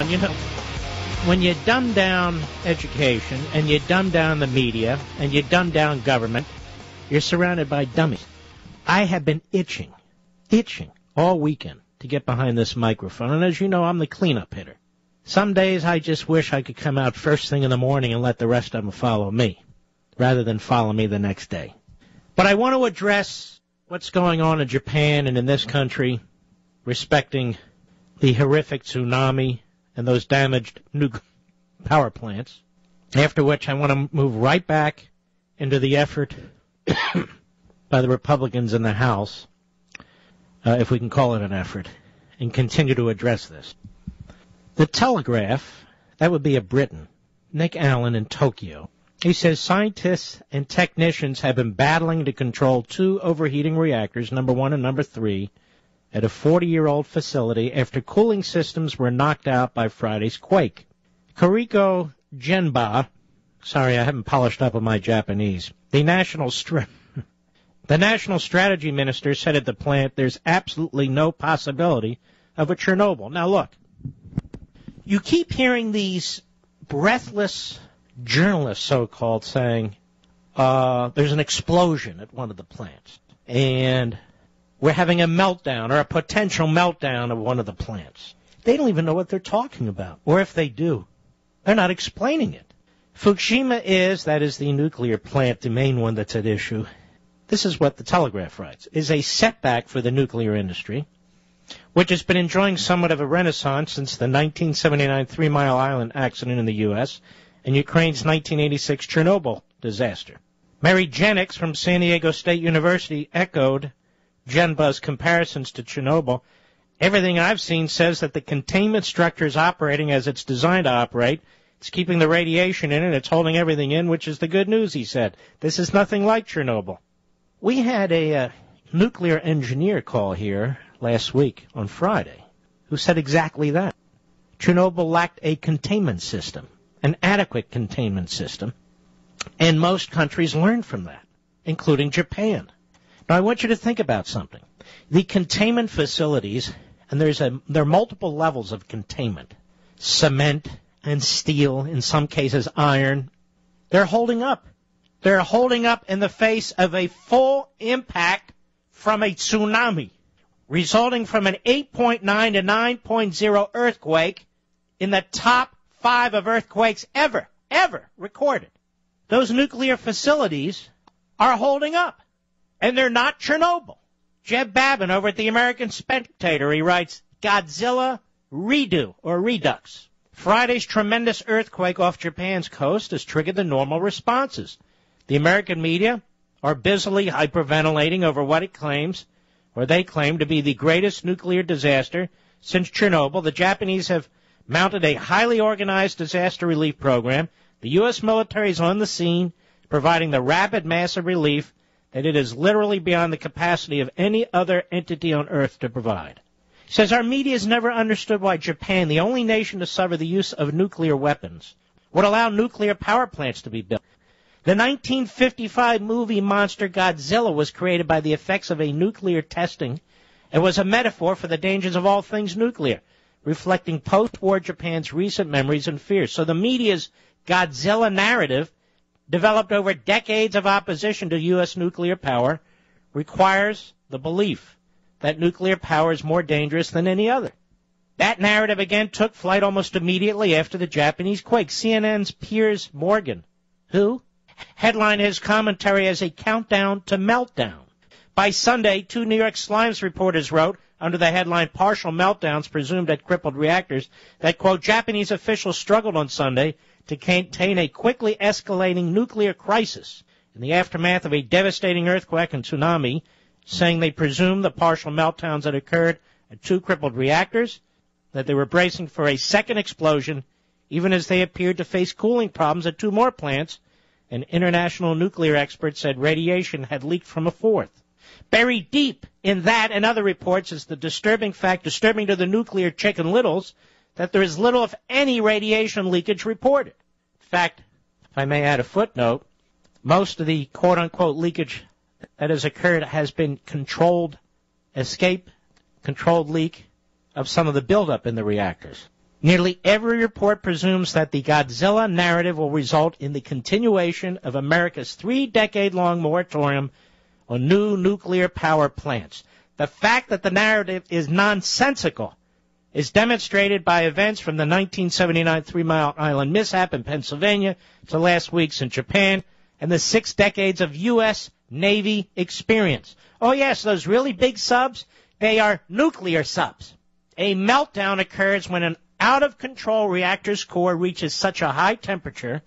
You know, when you dumb down education and you dumb down the media and you dumb down government, you're surrounded by dummies. I have been itching all weekend to get behind this microphone. And as you know, I'm the cleanup hitter. Some days I just wish I could come out first thing in the morning and let the rest of them follow me, rather than follow me the next day. But I want to address what's going on in Japan and in this country respecting the horrific tsunami and those damaged nuclear power plants, after which I want to move right back into the effort by the Republicans in the House, if we can call it an effort, and continue to address this. The Telegraph, that would be a Briton, Nick Allen in Tokyo, he says scientists and technicians have been battling to control two overheating reactors, number 1 and number 3, at a 40-year-old facility after cooling systems were knocked out by Friday's quake. Kuriko Genba, sorry, I haven't polished up on my Japanese, the national strategy minister said at the plant there's absolutely no possibility of a Chernobyl. Now look, you keep hearing these breathless journalists, so-called, saying there's an explosion at one of the plants, and we're having a meltdown or a potential meltdown of one of the plants. They don't even know what they're talking about, or if they do, they're not explaining it. Fukushima that is the nuclear plant, the main one that's at issue. This is what the Telegraph writes, is a setback for the nuclear industry, which has been enjoying somewhat of a renaissance since the 1979 Three Mile Island accident in the U.S. and Ukraine's 1986 Chernobyl disaster. Mary Jennings from San Diego State University echoed Genba's comparisons to Chernobyl. Everything I've seen says that the containment structure is operating as it's designed to operate. It's keeping the radiation in and it's holding everything in, which is the good news, he said. This is nothing like Chernobyl. We had a nuclear engineer call here last week on Friday who said exactly that. Chernobyl lacked a containment system, an adequate containment system, and most countries learned from that, including Japan. Now, I want you to think about something. The containment facilities, and there are multiple levels of containment, cement and steel, in some cases iron, they're holding up. They're holding up in the face of a full impact from a tsunami, resulting from an 8.9 to 9.0 earthquake in the top 5 of earthquakes ever recorded. Those nuclear facilities are holding up, and they're not Chernobyl. Jeb Babin over at the American Spectator, he writes, Godzilla redo or redux. Friday's tremendous earthquake off Japan's coast has triggered the normal responses. The American media are busily hyperventilating over what it claims, or they claim, to be the greatest nuclear disaster since Chernobyl. The Japanese have mounted a highly organized disaster relief program. The U.S. military is on the scene, providing the rapid, massive relief that it is literally beyond the capacity of any other entity on Earth to provide. He says, our media has never understood why Japan, the only nation to suffer the use of nuclear weapons, would allow nuclear power plants to be built. The 1955 movie monster Godzilla was created by the effects of a nuclear testing and was a metaphor for the dangers of all things nuclear, reflecting post-war Japan's recent memories and fears. So the media's Godzilla narrative, developed over decades of opposition to U.S. nuclear power, requires the belief that nuclear power is more dangerous than any other. That narrative again took flight almost immediately after the Japanese quake. CNN's Piers Morgan, who headlined his commentary as a countdown to meltdown. By Sunday, 2 New York Slimes reporters wrote, under the headline Partial Meltdowns Presumed at Crippled Reactors, that, quote, Japanese officials struggled on Sunday to contain a quickly escalating nuclear crisis in the aftermath of a devastating earthquake and tsunami, saying they presumed the partial meltdowns had occurred at 2 crippled reactors, that they were bracing for a second explosion, even as they appeared to face cooling problems at 2 more plants, and international nuclear experts said radiation had leaked from a 4th. Buried deep in that and other reports is the disturbing fact, disturbing to the nuclear Chicken Littles, that there is little, if any, radiation leakage reported. In fact, if I may add a footnote, most of the quote-unquote leakage that has occurred has been controlled leak of some of the buildup in the reactors. Nearly every report presumes that the Godzilla narrative will result in the continuation of America's 3-decade-long moratorium on new nuclear power plants. The fact that the narrative is nonsensical is demonstrated by events from the 1979 Three Mile Island mishap in Pennsylvania to last week's in Japan and the 6 decades of U.S. Navy experience. Oh, yes, those really big subs, they are nuclear subs. A meltdown occurs when an out-of-control reactor's core reaches such a high temperature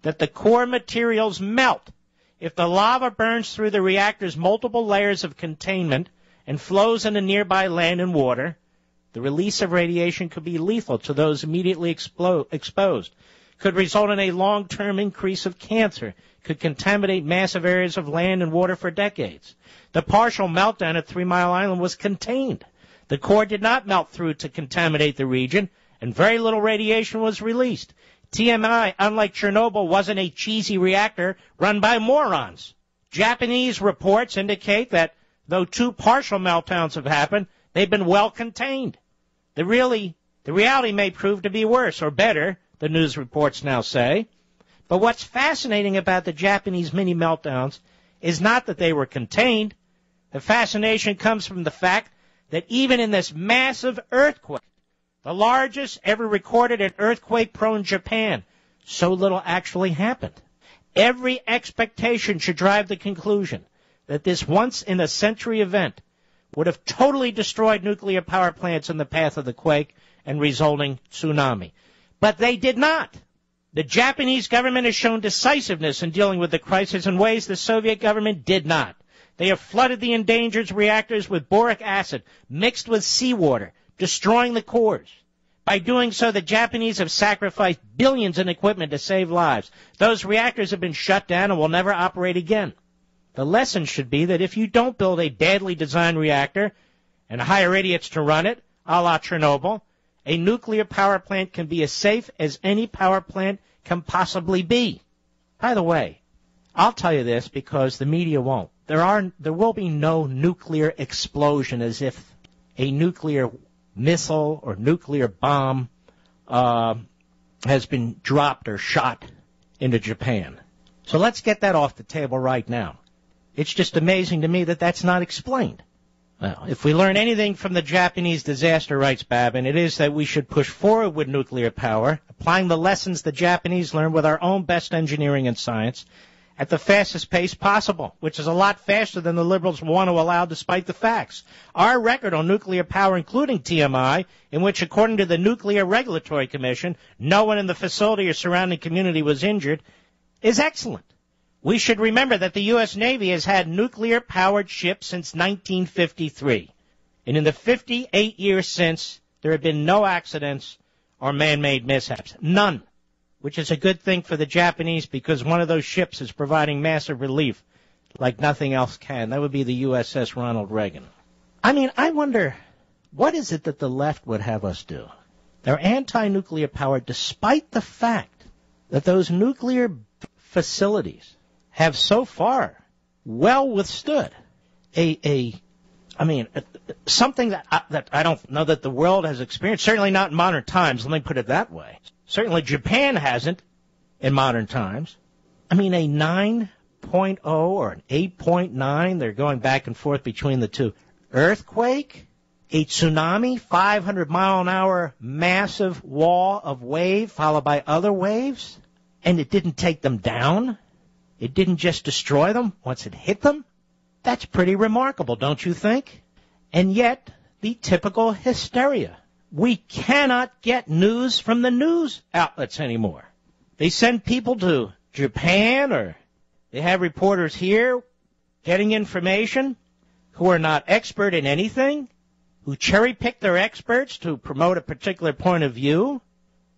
that the core materials melt. If the lava burns through the reactor's multiple layers of containment and flows into nearby land and water, the release of radiation could be lethal to those immediately exposed, could result in a long-term increase of cancer, could contaminate massive areas of land and water for decades. The partial meltdown at 3 Mile Island was contained. The core did not melt through to contaminate the region, and very little radiation was released. TMI, unlike Chernobyl, wasn't a cheesy reactor run by morons. Japanese reports indicate that though 2 partial meltdowns have happened, they've been well contained. The reality may prove to be worse or better, the news reports now say. But what's fascinating about the Japanese mini meltdowns is not that they were contained. The fascination comes from the fact that even in this massive earthquake, the largest ever recorded in earthquake-prone Japan, so little actually happened. Every expectation should drive the conclusion that this once-in-a-century event would have totally destroyed nuclear power plants in the path of the quake and resulting tsunami. But they did not. The Japanese government has shown decisiveness in dealing with the crisis in ways the Soviet government did not. They have flooded the endangered reactors with boric acid mixed with seawater, destroying the cores. By doing so, the Japanese have sacrificed billions in equipment to save lives. Those reactors have been shut down and will never operate again. The lesson should be that if you don't build a badly designed reactor and hire idiots to run it, a la Chernobyl, a nuclear power plant can be as safe as any power plant can possibly be. By the way, I'll tell you this because the media won't. There will be no nuclear explosion as if a nuclear missile or nuclear bomb has been dropped or shot into Japan. So let's get that off the table right now. It's just amazing to me that that's not explained. Well, if we learn anything from the Japanese disaster, writes Babin, it is that we should push forward with nuclear power, applying the lessons the Japanese learned with our own best engineering and science at the fastest pace possible, which is a lot faster than the liberals want to allow despite the facts. Our record on nuclear power, including TMI, in which, according to the Nuclear Regulatory Commission, no one in the facility or surrounding community was injured, is excellent. We should remember that the U.S. Navy has had nuclear-powered ships since 1953. And in the 58 years since, there have been no accidents or man-made mishaps. None. Which is a good thing for the Japanese because one of those ships is providing massive relief like nothing else can. That would be the USS Ronald Reagan. I mean, I wonder, what is it that the left would have us do? They're anti-nuclear power despite the fact that those nuclear facilities have so far well withstood something that I don't know that the world has experienced, certainly not in modern times, let me put it that way. Certainly Japan hasn't in modern times. I mean, a 9.0 or an 8.9, they're going back and forth between the two. Earthquake, a tsunami, 500-mile-an-hour massive wall of wave followed by other waves, and it didn't take them down. It didn't just destroy them once it hit them. That's pretty remarkable, don't you think? And yet, the typical hysteria. We cannot get news from the news outlets anymore. They send people to Japan or they have reporters here getting information who are not expert in anything, who cherry-pick their experts to promote a particular point of view.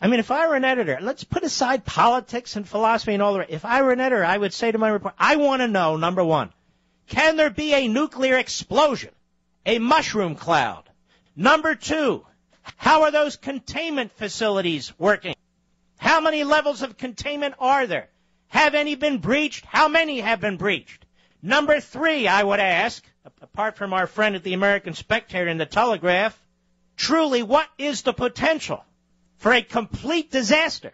I mean, if I were an editor, let's put aside politics and philosophy and all the rest. If I were an editor, I would say to my reporter, I want to know, number one, can there be a nuclear explosion, a mushroom cloud? Number two, how are those containment facilities working? How many levels of containment are there? Have any been breached? How many have been breached? Number three, I would ask, apart from our friend at the American Spectator and the Telegraph, truly, what is the potential for a complete disaster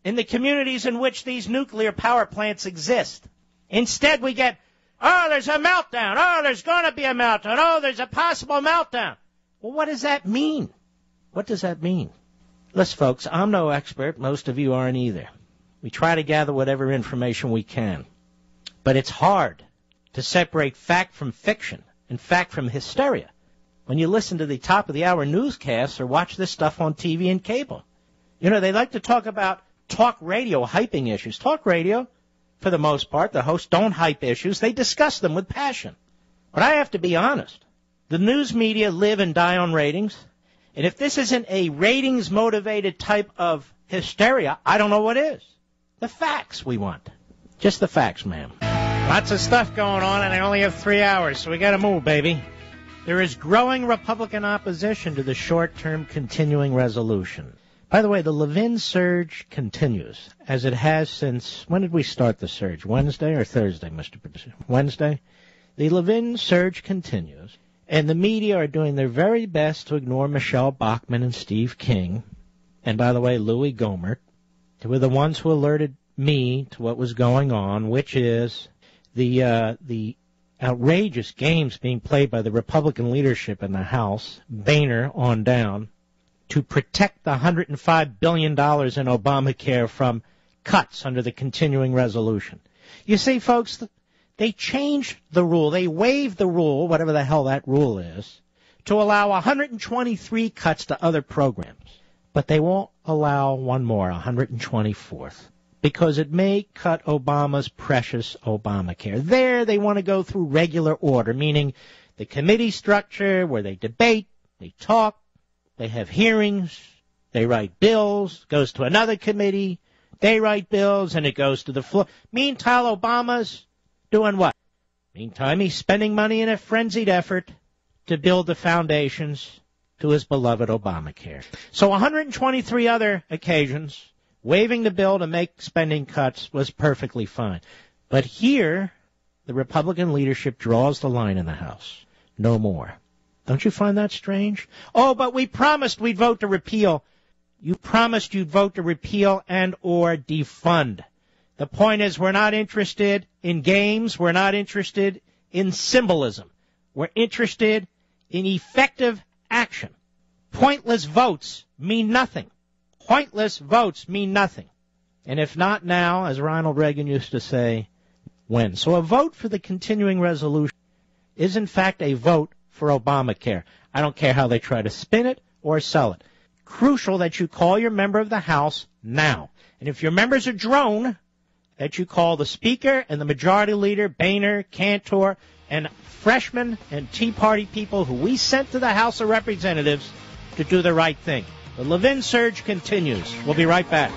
in the communities in which these nuclear power plants exist. Instead, we get, oh, there's a meltdown. Oh, there's going to be a meltdown. Oh, there's a possible meltdown. Well, what does that mean? What does that mean? Listen, folks, I'm no expert. Most of you aren't either. We try to gather whatever information we can. But it's hard to separate fact from fiction and fact from hysteria when you listen to the top-of-the-hour newscasts or watch this stuff on TV and cable. You know, they like to talk about talk radio hyping issues. Talk radio, for the most part, the hosts don't hype issues. They discuss them with passion. But I have to be honest. The news media live and die on ratings. And if this isn't a ratings-motivated type of hysteria, I don't know what is. The facts we want. Just the facts, ma'am. Lots of stuff going on, and I only have 3 hours, so we got to move, baby. There is growing Republican opposition to the short-term continuing resolution. By the way, the Levin Surge continues, as it has since, when did we start the surge? Wednesday or Thursday, Mr. Producer? Wednesday? The Levin Surge continues, and the media are doing their very best to ignore Michelle Bachmann and Steve King, and by the way, Louis Gohmert, who were the ones who alerted me to what was going on, which is the outrageous games being played by the Republican leadership in the House, Boehner on down, to protect the $105 billion in Obamacare from cuts under the continuing resolution. You see, folks, they changed the rule. They waived the rule, whatever the hell that rule is, to allow 123 cuts to other programs. But they won't allow one more, 124th, because it may cut Obama's precious Obamacare. There, they want to go through regular order, meaning the committee structure where they debate, they talk, they have hearings, they write bills, goes to another committee, they write bills, and it goes to the floor. Meantime, Obama's doing what? Meantime, he's spending money in a frenzied effort to build the foundations to his beloved Obamacare. So 123 other occasions, waiving the bill to make spending cuts was perfectly fine. But here, the Republican leadership draws the line in the House. No more. Don't you find that strange? Oh, but we promised we'd vote to repeal. You promised you'd vote to repeal and or defund. The point is we're not interested in games. We're not interested in symbolism. We're interested in effective action. Pointless votes mean nothing. Pointless votes mean nothing. And if not now, as Ronald Reagan used to say, when? So a vote for the continuing resolution is in fact a vote for Obamacare. I don't care how they try to spin it or sell it. Crucial that you call your member of the House now. And if your member's a drone, that you call the Speaker and the Majority Leader, Boehner, Cantor, and freshmen and Tea Party people who we sent to the House of Representatives to do the right thing. The Levin Surge continues. We'll be right back.